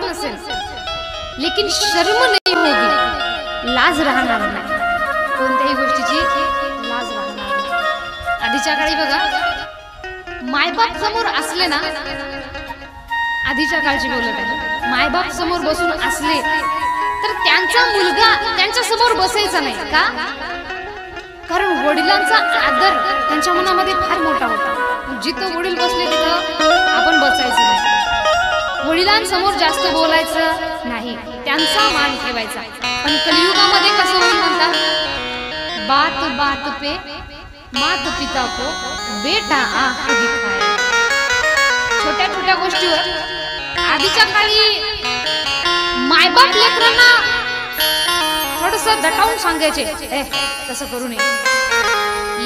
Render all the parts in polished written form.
नसेल लेकिन शर्म नहीं होगी, लाज राहणार नाही, कोणत्याही गोष्टीची लाज राहणार नाही। आधीच्या काळी बघा मायबाप समोर असले ना, आधीच्या काळची बोलत आहे, मायबाप समोर बसून असले तर त्यांचा मुलगा त्यांच्या समोर बसायचा नाही का? कारण वडिलांचा आदर त्यांच्या मनामध्ये फार मोठा होता। जिथं वडील बसले तिथं आपण बसायचं नाही, वडिलांसमोर जास्त बोलायचं नाही, त्यांचा मान ठेवायचा। पण कलियुगामध्ये कसं होईल म्हणतात, बात बात पे मात पिता को बेटा आँख दिखाए। छोट्या छोट्या गोष्टीवर आधीच्या काळी मायबाप लेकरांना थोडंसं दटावून सांगायचे, तसं करू नये।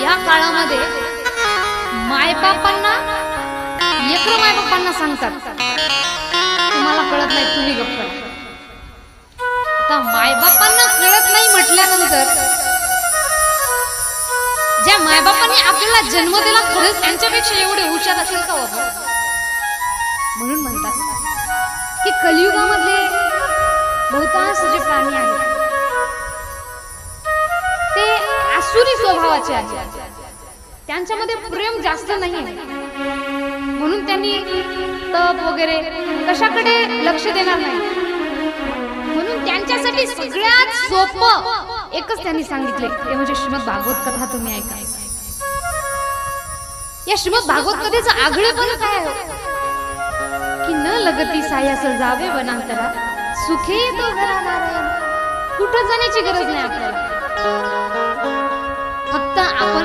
या काळामध्ये मायबापांना लेकरं मायबापांना सांगतात, तुम्हाला कळत नाही, तुम्ही गप्प करा। आता मायबापांना कळत नाही म्हटल्यानंतर ज्या मायबापांनी आपल्याला जन्म दिला खरंच त्यांच्यापेक्षा एवढे हुशार असेल का बाबा? म्हणून म्हणतात की कलियुगामधले बहुतांश जे प्राणी आहेत ते आसुरी स्वभावाचे आहेत, त्यांच्यामध्ये प्रेम जास्त नाही, म्हणून त्यांनी तप वगैरे कशाकडे लक्ष देणार नाही। म्हणून त्यांच्यासाठी सगळ्यात सोपं एकच त्यांनी सांगितले, ते म्हणजे श्रीमद भागवत कथा तुम्ही ऐका। या श्रीमद भागवत कथेचं आगळेपण काय आहे की न लगती सायास जावे वनांतरा, सुखे तो घरा नारायण। कुठं जाण्याची गरज नाही आपल्याला, फक्त आपण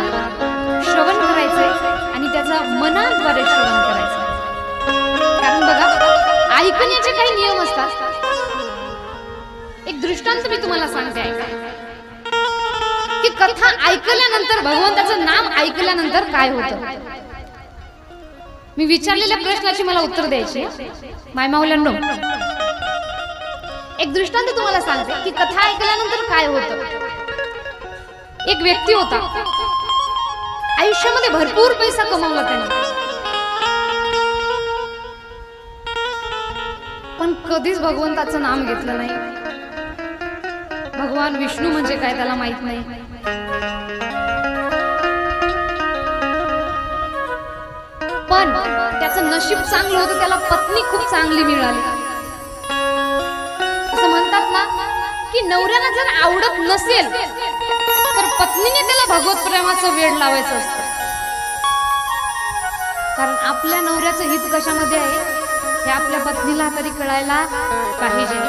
श्रवण करायचंय आणि त्याचा मनाद्वारे श्रवण करायचं। कारण बघा ऐकण्याचे काही नियम असतात। एक दृष्टांत मी तुम्हाला सांगते की कथा ऐकल्यानंतर भगवंताचं नाम ऐकल्यानंतर काय होतं। मी विचारलेल्या प्रश्नाची मला उत्तर द्यायचे मायमाऊल्यांनो। एक दृष्टांत तुम्हाला सांगते की कथा ऐकल्यानंतर काय होतं। एक व्यक्ती होता, आयुष्यामध्ये भरपूर पैसा कमावला त्याने, पण कधीच भगवंताचं नाम घेतलं नाही। भगवान विष्णू म्हणजे काय त्याला माहित नाही। पण त्याचं नशीब चांगलं होतं, त्याला पत्नी खूप चांगली मिळाली। असं म्हणतात ना की नवऱ्याला जर आवडत नसेल तर पत्नीने त्याला भगवत प्रेमाचं वेड लावायचं असतं। कारण आपल्या नवऱ्याचं हित कशामध्ये आहे हे आपल्या पत्नीला तरी कळायला पाहिजे।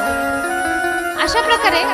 अशा प्रकारे